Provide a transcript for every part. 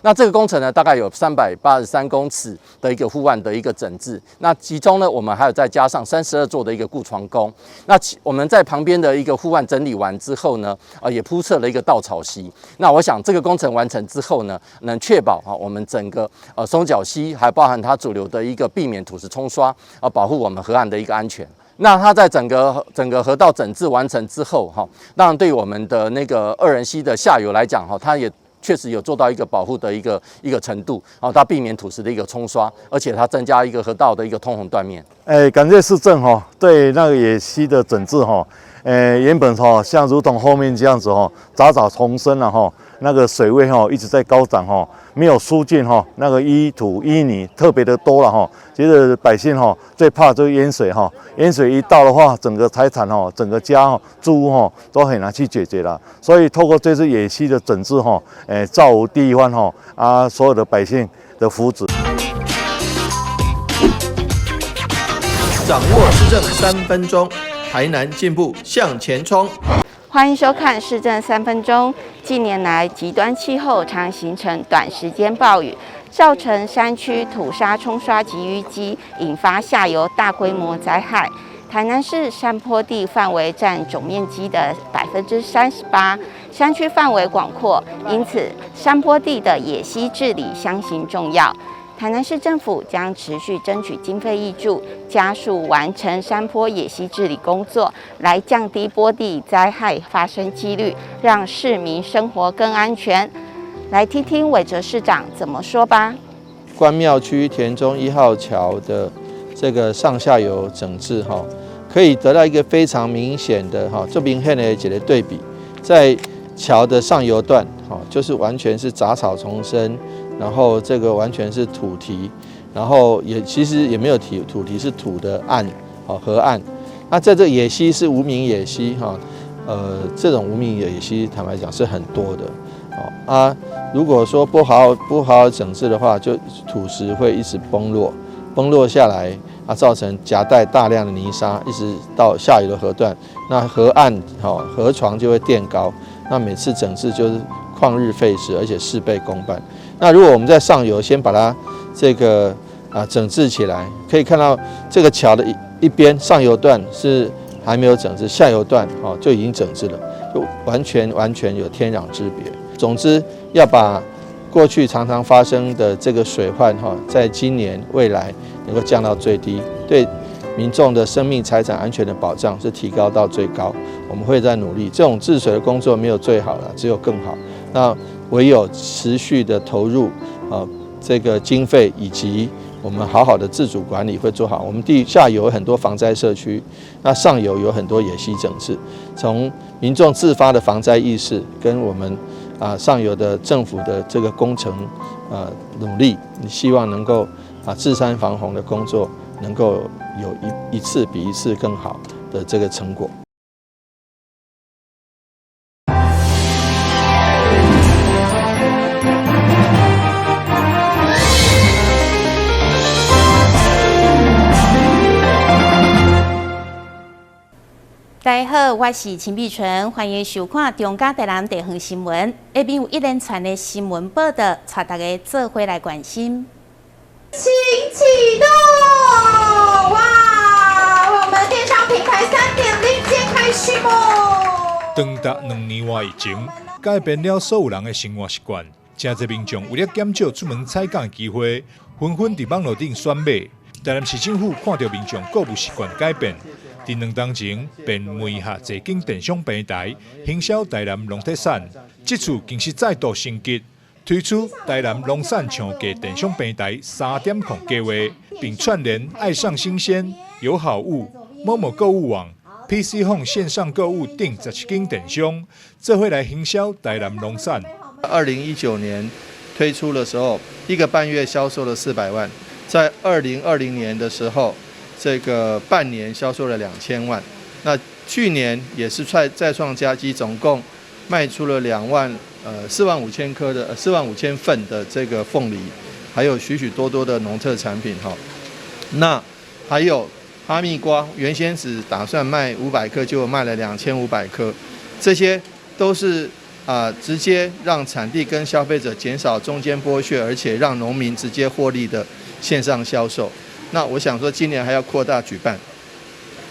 那这个工程呢，大概有383公尺的一个护岸的一个整治。那其中呢，我们还有再加上32座的一个固床工。那我们在旁边的一个护岸整理完之后呢，也铺设了一个稻草席。那我想这个工程完成之后呢，能确保我们整个松脚溪还包含它主流的一个避免土石冲刷，保护我们河岸的一个安全。那它在整个河道整治完成之后，当然对我们的那个二仁溪的下游来讲，它也确实有做到一个保护的一个程度，它避免土石的一个冲刷，而且它增加一个河道的一个通洪断面。感谢市政对那个野溪的整治原本像如同后面这样子杂草丛生了那个水位一直在高涨没有疏浚那个淤土淤泥特别的多了其实百姓最怕就是淹水淹水一到的话，整个财产整个家住屋都很难去解决了。所以透过这次野溪的整治造福第一番所有的百姓的福祉。掌握市政3分钟，台南进步向前冲。欢迎收看市政3分钟。近年来，极端气候常形成短时间暴雨，造成山区土沙冲刷及淤积，引发下游大规模灾害。台南市山坡地范围占总面积的38%，山区范围广阔，因此山坡地的野溪治理相形重要。台南市政府将持续争取经费挹注，加速完成山坡野溪治理工作，来降低坡地灾害发生几率，让市民生活更安全。来听听韦哲市长怎么说吧。关庙区田中1号桥的这个上下游整治可以得到一个非常明显的这明显的一个对比，在桥的上游段就是完全是杂草丛生。然后这个完全是土堤，然后其实也没有土堤，是土的岸，河岸。那在这野溪是无名野溪这种无名野溪坦白讲是很多的如果说不好好整治的话，就土石会一直崩落下来造成夹带大量的泥沙，一直到下游的河段，那河岸河床就会垫高，那每次整治就是旷日费时，而且事倍功半。那如果我们在上游先把它这个整治起来，可以看到这个桥的一边上游段是还没有整治，下游段就已经整治了，就完全有天壤之别。总之要把过去常常发生的这个水患在今年未来能够降到最低，对民众的生命财产安全的保障是提高到最高。我们会再努力，这种治水的工作没有最好了，只有更好。那唯有持续的投入这个经费，以及我们好好的自主管理会做好。我们地下游有很多防灾社区，那上游有很多野溪整治，从民众自发的防灾意识，跟我们上游的政府的这个工程努力，希望能够治山防洪的工作能够有一次比一次更好的这个成果。大家好，我是秦碧纯，欢迎收看中嘉台南地方新闻。下面有一连串的新闻报道，带大家做回来关心。请启动！哇，我们电商平台3.0揭开序幕。长达2年多以前，改变了所有人的生活习惯。真侪民众为了减少出门采购的机会，纷纷伫网络顶选买。台南市政府看到民众购物习惯改变。伫2天前，便媒合侪间电商平台行销台南农特产，这次更是再度升级，推出台南农产抢价电商平台3.0计划，并串联爱上新鲜、有好物、某某购物网、PC Home 线上购物等17间电商，这会来行销台南农产。2019年推出的时候，1个半月销售了400万，在2020年的时候。这个半年销售了2000万，那去年也是再创佳绩，总共卖出了45000颗的45000份的这个凤梨，还有许许多多的农特产品那还有哈密瓜，原先只打算卖500颗，就卖了2500颗，这些都是直接让产地跟消费者减少中间剥削，而且让农民直接获利的线上销售。那我想说，今年还要扩大举办。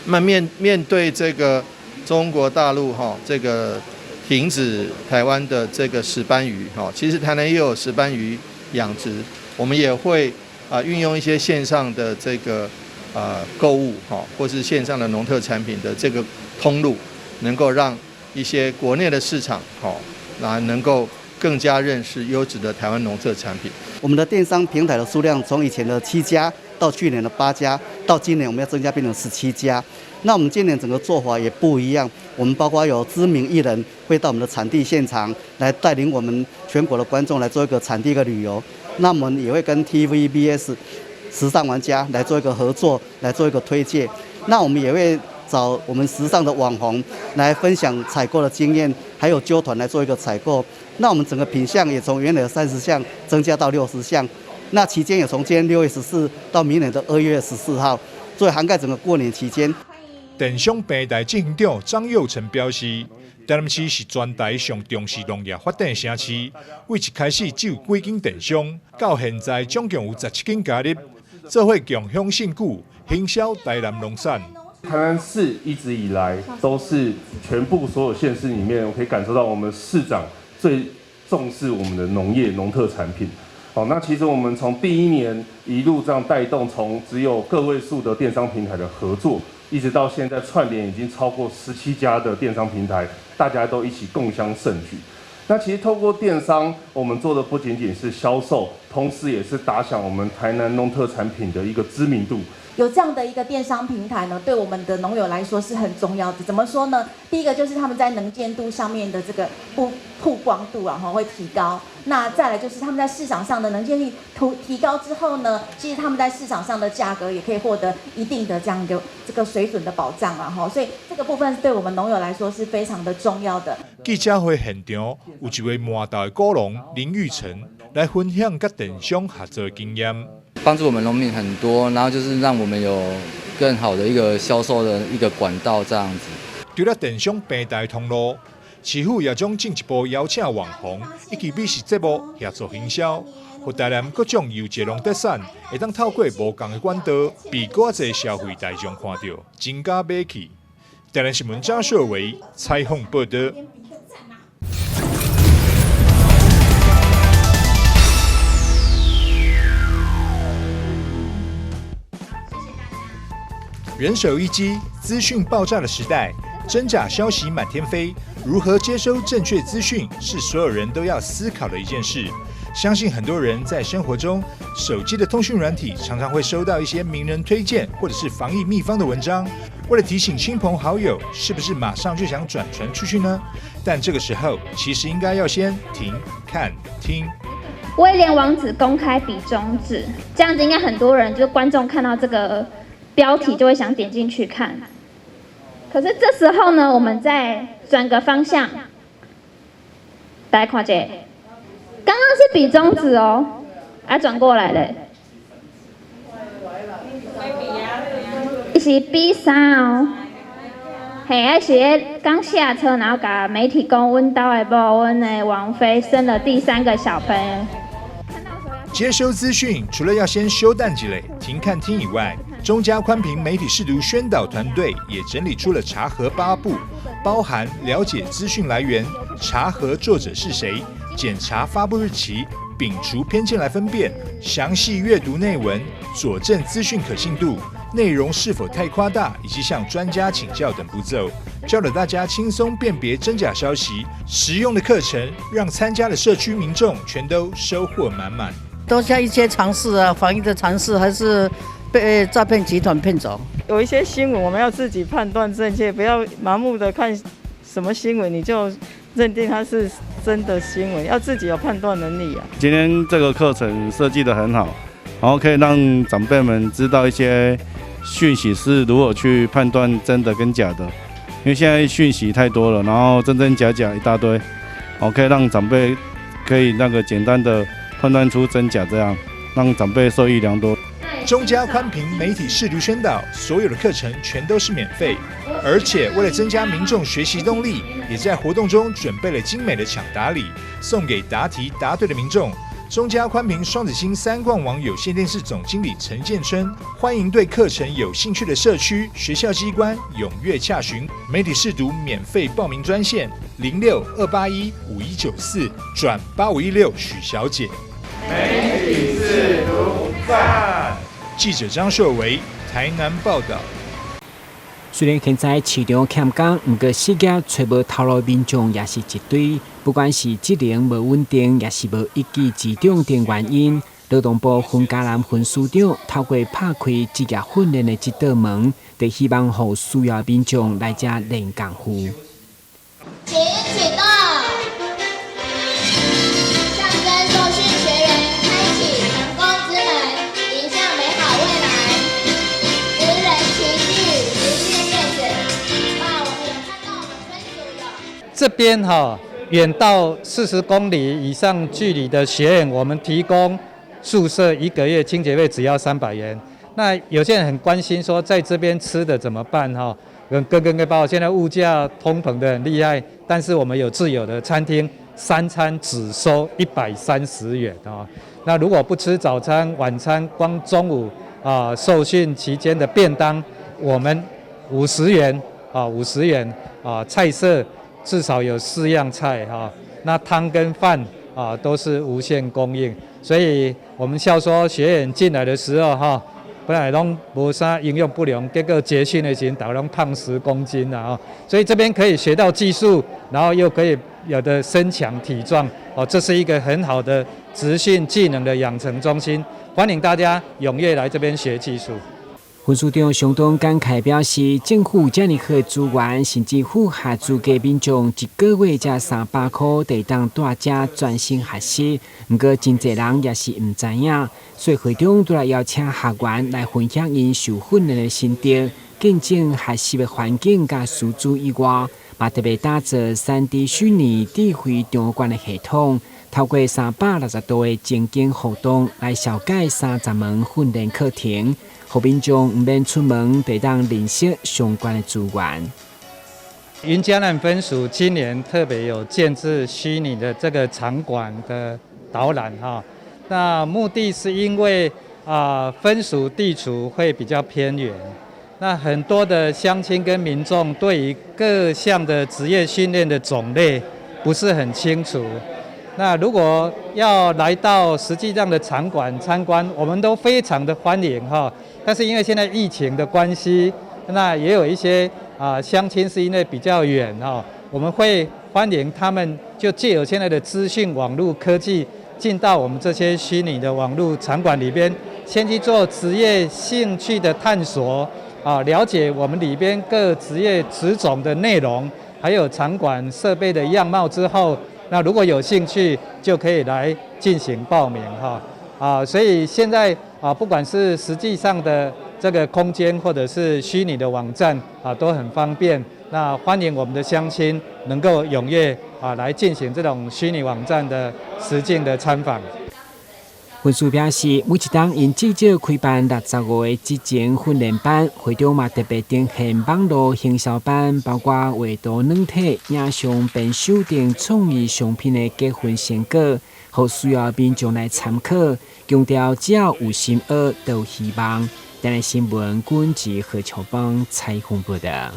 那面对这个中国大陆这个停止台湾的这个石斑鱼其实台南也有石斑鱼养殖，我们也会运用一些线上的这个购物或是线上的农特产品的这个通路，能够让一些国内的市场能够更加认识优质的台湾农特产品。我们的电商平台的数量从以前的7家到去年的8家，到今年我们要增加变成17家。那我们今年整个做法也不一样，我们包括有知名艺人会到我们的产地现场来带领我们全国的观众来做一个产地的旅游。那我们也会跟 TVBS 时尚玩家来做一个合作，来做一个推介。那我们也会找我们时尚的网红来分享采购的经验，还有揪团来做一个采购。那我们整个品项也从原来的30项增加到60项。那期间也从今年6月14到明年的2月14号，所以涵盖整个过年期间。电商平台执行长张佑成表示，台南市是全台上重视农业发展的城市。为一开始只有几间电商，到现在总共有17间加入，做伙共享盛举，行销台南农产。台南市一直以来都是全部所有县市里面，我可以感受到我们市长最重视我们的农业农特产品。那其实我们从第1年一路这样带动，从只有个位数的电商平台的合作，一直到现在串联已经超过17家的电商平台，大家都一起共襄盛举。那其实透过电商，我们做的不仅仅是销售，同时也是打响我们台南农特产品的一个知名度。有这样的一个电商平台呢，对我们的农友来说是很重要的。怎么说呢？第一个就是他们在能见度上面的这个曝光度会提高。那再来就是他们在市场上的能见度提高之后呢，其实他们在市场上的价格也可以获得一定的这样的这个水准的保障所以这个部分对我们农友来说是非常的重要的。记者会现场有一位麻豆的果农林玉成来分享跟电商合作的经验。帮助我们农民很多，然后就是让我们有更好的一个销售的一个管道这样子。除了电商平台通路，市府也将进一步邀请网红以及美食节目协助行销，让台南各种优质农特产会当透过无同的管道，被更多消费大众看到，增加买气。台南新闻张硕维采访报道。人手一机，资讯爆炸的时代，真假消息满天飞，如何接收正确资讯是所有人都要思考的一件事。相信很多人在生活中，手机的通讯软体常常会收到一些名人推荐或者是防疫秘方的文章，为了提醒亲朋好友，是不是马上就想转传出去呢？但这个时候，其实应该要先停、看、听。威廉王子公开比中指，这样子应该很多人就是观众看到这个标题就会想点进去看。可是这时候呢，我们再转个方向，大家看这，刚刚是比中指哦，转过来了，是比3哦。嘿，是刚下车，然后甲媒体讲，阮兜的某阮的王菲生了第3个小朋友。接收资讯，除了要先修蛋积累、停看听以外，中嘉宽频媒体识读宣导团队也整理出了查核8步，包含了解资讯来源、查核作者是谁、检查发布日期、摒除偏见来分辨、详细阅读内文、佐证资讯可信度、内容是否太夸大，以及向专家请教等步骤，教了大家轻松辨别真假消息。实用的课程让参加的社区民众全都收获满满。都像一些尝试啊，防疫的尝试，还是被诈骗集团骗走。有一些新闻我们要自己判断正确，不要盲目的看什么新闻你就认定它是真的新闻，要自己有判断能力啊。今天这个课程设计得很好，然后可以让长辈们知道一些讯息是如何去判断真的跟假的，因为现在讯息太多了，然后真真假假一大堆，可以让长辈可以简单的判断出真假，这样让长辈受益良多。中嘉宽屏媒体视读宣导，所有的课程全都是免费，而且为了增加民众学习动力，也在活动中准备了精美的抢答礼，送给答题答对的民众。中嘉宽屏双子星3冠网有线电视总经理陈建春，欢迎对课程有兴趣的社区、学校机关踊跃洽询媒体视读免费报名专线06-281-5194转8516许小姐。媒体视读赞。记者张硕维台南报道。虽然现在市场欠工，不过失业找无头路民众也是一堆。不管是职能无稳定，也是无一技之长等原因，劳动部分嘉南分署长透过拍开职业训练的这道门，就希望让需要民众来这练功夫。请启动。象征受训学员开启成功之门，迎向美好未来。职人齐聚，实现愿景。我们有看到我们分组有这边远到40公里以上距离的学员，我们提供宿舍1个月清洁费只要300元。那有些人很关心说，在这边吃的怎么办各包括现在物价通膨的很厉害，但是我们有自有的餐厅，3餐只收130元那如果不吃早餐、晚餐，光中午受训期间的便当，我们50元50元菜色至少有4样菜那汤跟饭都是无限供应，所以我们笑说学员进来的时候本来拢无啥营养不良，结果结训的时候大家拢胖10公斤所以这边可以学到技术，然后又可以有的身强体壮这是一个很好的职训技能的养成中心，欢迎大家踊跃来这边学技术。分署长相当感慨表示，政府这么好的资源，甚至符合资格民众1个月才300块，就当大家专心学习。不过真侪人也是唔知影，所以会长都来邀请学员来分享因受训练的心得，见证学习的环境甲师资以外，嘛特别打造3D 虚拟智慧场馆的系统。透过360度的情景互动来消解30门训练课程，让民众不免出门，得当认识相关的资源。云嘉南分署今年特别有建置虚拟的这个场馆的导览那目的是因为分署地处会比较偏远，那很多的乡亲跟民众对于各项的职业训练的种类不是很清楚。那如果要来到实际上的场馆参观，我们都非常的欢迎但是因为现在疫情的关系，那也有一些乡亲是因为比较远我们会欢迎他们就借由现在的资讯网络科技，进到我们这些虚拟的网络场馆里边，先去做职业兴趣的探索了解我们里边各职业职种的内容，还有场馆设备的样貌之后，那如果有兴趣就可以来进行报名所以现在不管是实际上的这个空间或者是虚拟的网站都很方便。那欢迎我们的乡亲能够踊跃来进行这种虚拟网站的实境的参访。分署表示，每一档因至少开办65个职前训练班，会长嘛特别定限网络行销班，包括画图软体、影像编修等创意商品的结婚成果，让需要民众来参考。强调只要有心学，都有希望。今日新闻军及何秋芳采访报道。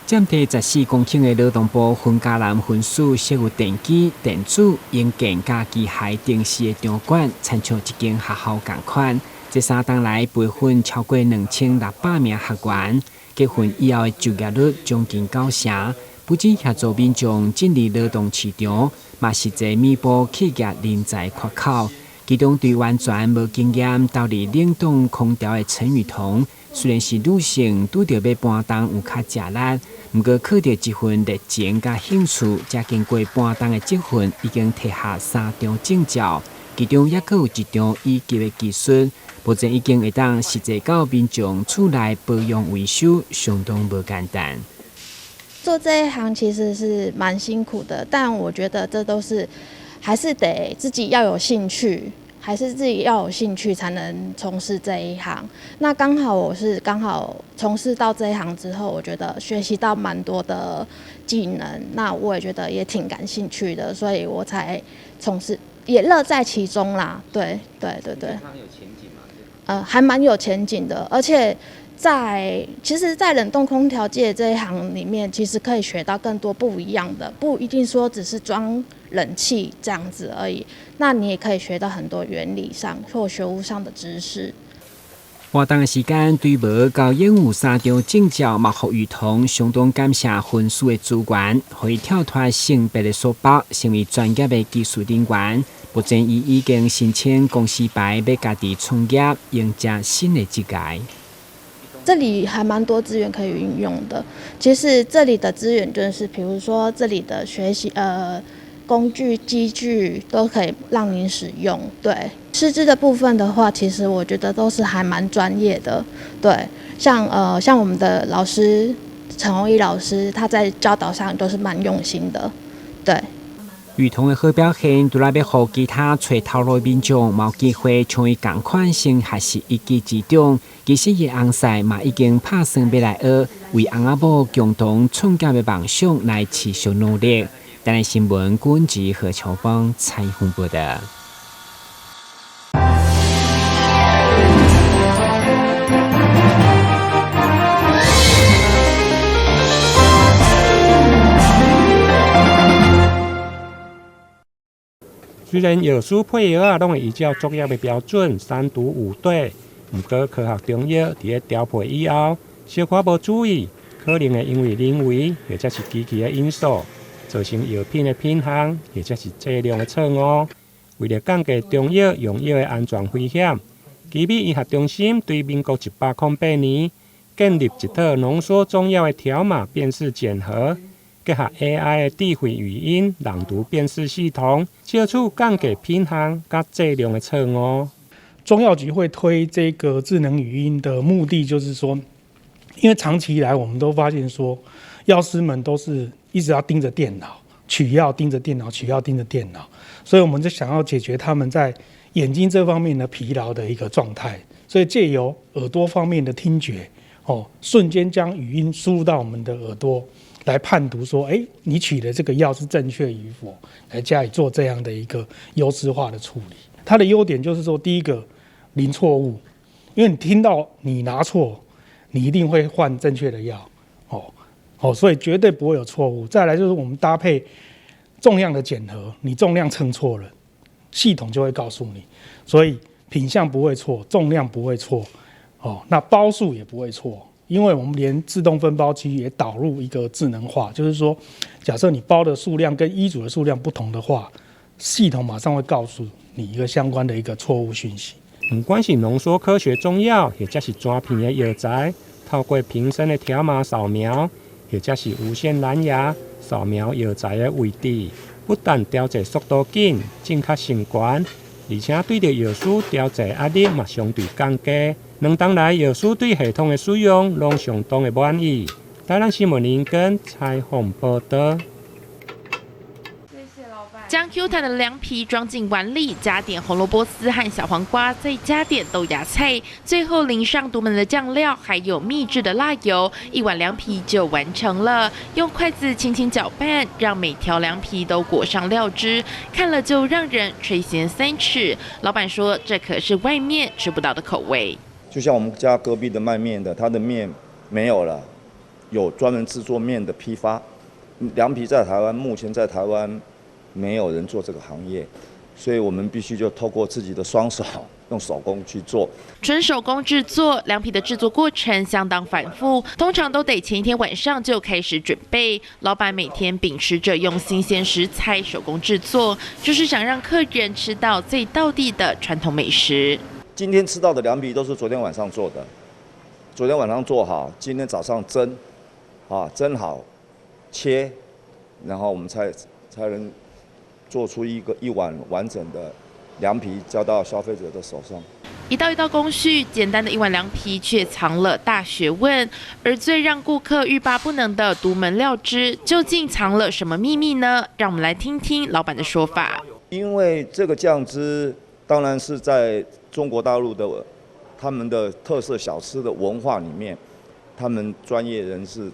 占地14公顷的劳动部分嘉南分署设有电机、电子、硬件加机械电视的场馆，参照一间学校同款。这3天来培训超过2600名学员，结婚以后的就业率将近90%。不仅协助民众进入劳动市场，嘛实际弥补企业人才缺口。其中对完全无经验投入冷冻空调的陈雨桐，虽然是女性，拄着要搬动有较吃力，不过靠着一份热情甲兴趣，才经过搬动的积分，已经摕下3张证照，其中也佫有1张1级的技术，目前已经会当实际到民众厝内保养维修，相当无简单。做这一行其实是蛮辛苦的，但我觉得这都是还是得自己要有兴趣，还是自己要有兴趣才能从事这一行。那刚好从事到这一行之后，我觉得学习到蛮多的技能，那我也觉得也挺感兴趣的，所以我才从事，也乐在其中啦。对。它有前景吗？还蛮有前景的，而且其实，在冷冻空调界这一行里面，其实可以学到更多不一样的，不一定说只是装冷气这样子而已。那你也可以学到很多原理上或学务上的知识。活动的时间，对无到演武3场证照幕后儿童相当感谢分数的资源，可以跳脱性别的束缚，成为专业的技术人员。目前伊已经申请公司牌，要家己创业，迎接新的职业。这里还蛮多资源可以运用的。其实这里的资源就是，比如说这里的学习工具、机具都可以让您使用。对，师资的部分的话，其实我觉得都是还蛮专业的。对，像我们的老师陈宏毅老师，他在教导上都是蛮用心的。对。儿童的好表现，除了要互其他找头路民众有机会像伊同款先学习一技之长，其实伊翁婿嘛已经打算要来学，为翁仔某共同创业的梦想来持续努力。台南新闻管制何乔芳采访报道。虽然药师配药啊，拢会依照作业的标准3读5对，不过科学中药伫咧调配以后，小可无注意，可能会因为人为或者是机器的因素，造成药品的品项或者是剂量的错误。为了降低中药用药的安全风险，基比医学中心对民国108年建立一套浓缩中药的条码辨识检核。结合 AI 的智慧语音朗读辨识系统，借此降低品项甲剂量的错误。中药局会推这个智能语音的目的，就是说，因为长期以来我们都发现说，药师们都是一直要盯着电脑取药，盯着电脑取药，盯着电脑，所以我们就想要解决他们在眼睛这方面的疲劳的一个状态，所以借由耳朵方面的听觉，瞬间将语音输入到我们的耳朵。来判读说，你取的这个药是正确与否，来加以做这样的一个优质化的处理。它的优点就是说，第一个零错误，因为你听到你拿错，你一定会换正确的药，所以绝对不会有错误。再来就是我们搭配重量的检核，你重量称错了，系统就会告诉你，所以品项不会错，重量不会错，那包数也不会错。因为我们连自动分包机也导入一个智能化，就是说，假设你包的数量跟医嘱的数量不同的话，系统马上会告诉你一个相关的一个错误讯息。不管是浓缩科学中药，或者是单片的药材，透过瓶身的条码扫描，或者是无线蓝牙扫描药材的位置，不但调节速度紧、正确性高，而且对着药师调节压力嘛相对降低。2年来，药师对系统的使用拢相当的满意。台南新闻林根采访报道。将 Q 弹的凉皮装进碗里，加点红萝卜丝和小黄瓜，再加点豆芽菜，最后淋上独门的酱料，还有秘制的辣油，一碗凉皮就完成了。用筷子轻轻搅拌，让每条凉皮都裹上料汁，看了就让人垂涎3尺。老板说，这可是外面吃不到的口味。就像我们家隔壁的卖面的，他的面没有了，有专门制作面的批发。凉皮在台湾，目前在台湾没有人做这个行业，所以我们必须就透过自己的双手，用手工去做。纯手工制作凉皮的制作过程相当繁复，通常都得前一天晚上就开始准备。老板每天秉持着用新鲜食材手工制作，就是想让客人吃到最道地的传统美食。今天吃到的凉皮都是昨天晚上做的，昨天晚上做好，今天早上蒸，蒸好，切，然后我们才能做出一碗完整的凉皮，交到消费者的手上。一道一道工序，简单的一碗凉皮却藏了大学问。而最让顾客欲罢不能的独门料汁，究竟藏了什么秘密呢？让我们来听听老板的说法。因为这个酱汁当然是在中国大陆的他们的特色小吃的文化里面，他们专业人士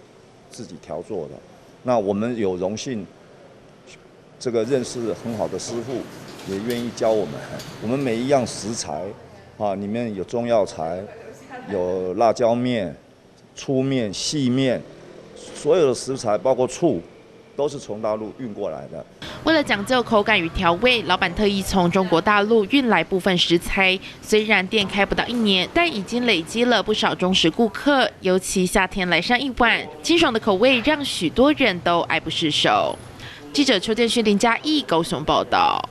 自己调做的。那我们有荣幸，这个认识很好的师傅，也愿意教我们。我们每一样食材啊，里面有中药材，有辣椒面、粗面、细面，所有的食材包括醋，都是从大陆运过来的。为了讲究口感与调味，老板特意从中国大陆运来部分食材。虽然店开不到1年，但已经累积了不少忠实顾客。尤其夏天来上一碗，清爽的口味让许多人都爱不释手。记者邱建勋、林嘉义高雄报道。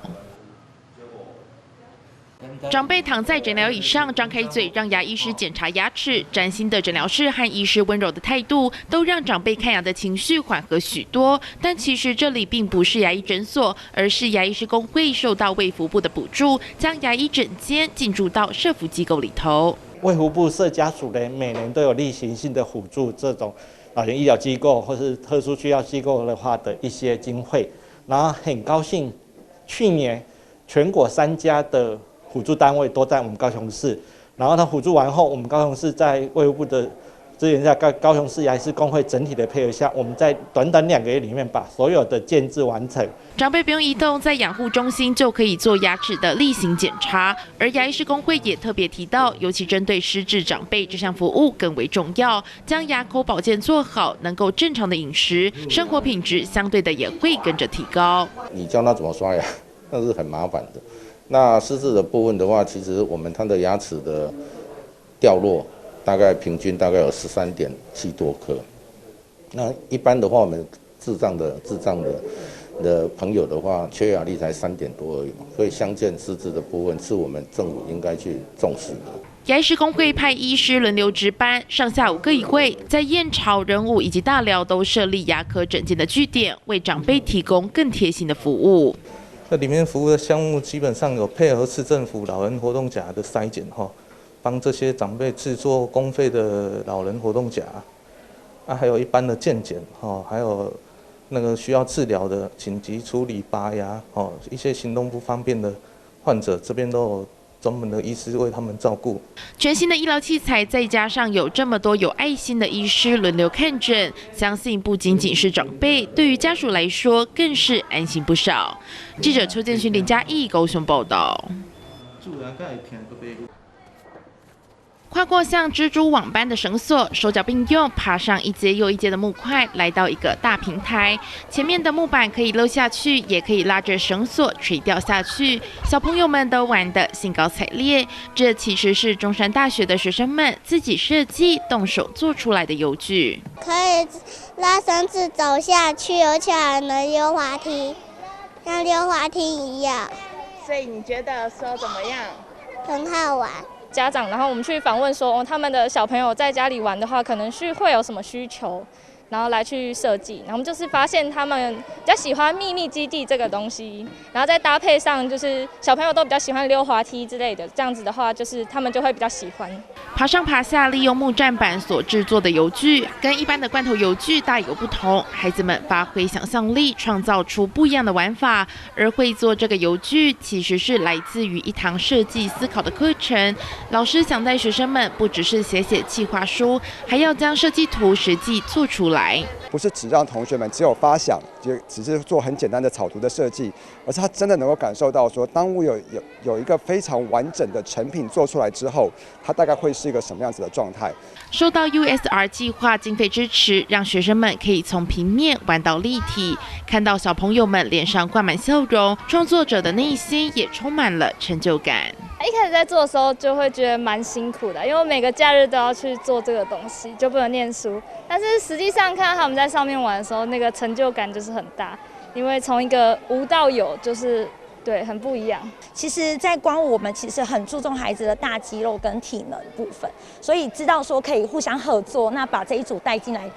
长辈躺在诊疗椅上，张开嘴让牙医师检查牙齿。崭新的诊疗室和医师温柔的态度，都让长辈看牙的情绪缓和许多。但其实这里并不是牙医诊所，而是牙医师公会受到卫福部的补助，将牙医诊间进驻到社福机构里头。卫福部社家署呢，每年都有例行性的补助这种老年医疗机构或是特殊需要机构的话的一些经费。然后很高兴，去年全国3家的辅助单位都在我们高雄市，然后它辅助完后，我们高雄市在卫福部的支援下，高雄市牙医师公会整体的配合下，我们在短短2个月里面把所有的建制完成。长辈不用移动，在养护中心就可以做牙齿的例行检查。而牙医师公会也特别提到，尤其针对失智长辈，这项服务更为重要。将牙口保健做好，能够正常的饮食，生活品质相对的也会跟着提高。你教他怎么刷牙，那是很麻烦的。那失智的部分的话，其实我们它的牙齿的掉落大概平均大概有13.7多颗。那一般的话，我们智障的朋友的话，缺牙率才3点多而已嘛，所以相见失智的部分是我们政府应该去重视的。牙医师公会派医师轮流值班，上下午各一位，在燕巢、仁武以及大寮都设立牙科诊间的据点，为长辈提供更贴心的服务。这里面服务的项目基本上有配合市政府老人活动夹的筛检帮这些长辈制作公费的老人活动夹，还有一般的健检还有那个需要治疗的紧急处理拔牙一些行动不方便的患者，这边都有专门的医师为他们照顾。全新的医疗器材，再加上有这么多有爱心的医师轮流看诊，相信不仅仅是长辈，对于家属来说更是安心不少。记者邱建勋、林嘉义高雄报道。跨过像蜘蛛网般的绳索，手脚并用，爬上一阶又一阶的木块，来到一个大平台。前面的木板可以漏下去，也可以拉着绳索垂掉下去。小朋友们都玩得兴高采烈。这其实是中山大学的学生们自己设计、动手做出来的游具。可以拉绳子走下去，而且还能溜滑梯，像溜滑梯一样。所以你觉得说怎么样？很好玩。家长，然后我们去访问说，他们的小朋友在家里玩的话，可能是会有什么需求，然后来去设计。然后我们就是发现他们比较喜欢秘密基地这个东西，然后再搭配上就是小朋友都比较喜欢溜滑梯之类的，这样子的话，就是他们就会比较喜欢。爬上爬下，利用木栈板所制作的游具，跟一般的罐头游具大有不同。孩子们发挥想象力，创造出不一样的玩法。而会做这个游具，其实是来自于一堂设计思考的课程。老师想带学生们不只是写企划书，还要将设计图实际做出来。不是只让同学们只有发想，就只是做很简单的草图的设计，而是他真的能够感受到说，当我有一个非常完整的成品做出来之后，它大概会是一个什么样子的状态。受到 USR 计划经费支持，让学生们可以从平面玩到立体，看到小朋友们脸上挂满笑容，创作者的内心也充满了成就感。一开始在做的时候就会觉得蛮辛苦的，因为每个假日都要去做这个东西，就不能念书。但是实际上看到他们在上面玩的时候，那个成就感就是很大，因为从一个无到有，就是对很不一样。其实，在光我们其实很注重孩子的大肌肉跟体能部分，所以知道说可以互相合作，那把这一组带进来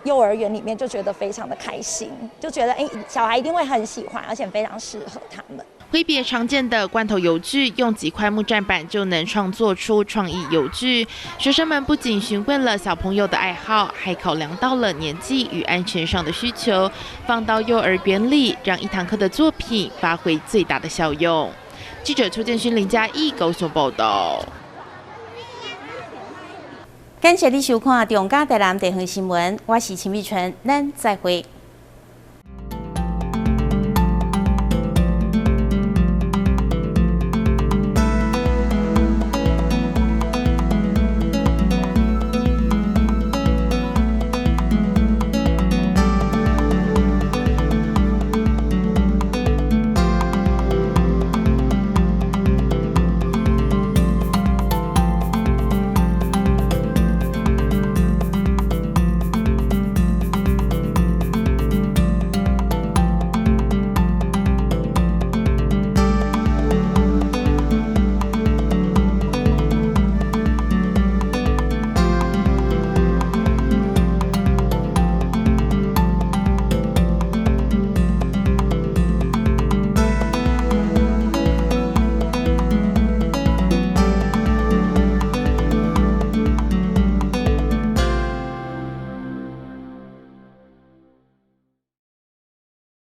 幼儿园里面，就觉得非常的开心，就觉得小孩一定会很喜欢，而且非常适合他们。挥别常见的罐头游具，用几块木栈板就能创作出创意游具。学生们不仅询问了小朋友的爱好，还考量到了年纪与安全上的需求，放到幼儿园里，让一堂课的作品发挥最大的效用。记者邱建勋、林嘉义高雄报道。感谢你收看《中嘉台南地方新闻》，我是陈美纯，咱再会。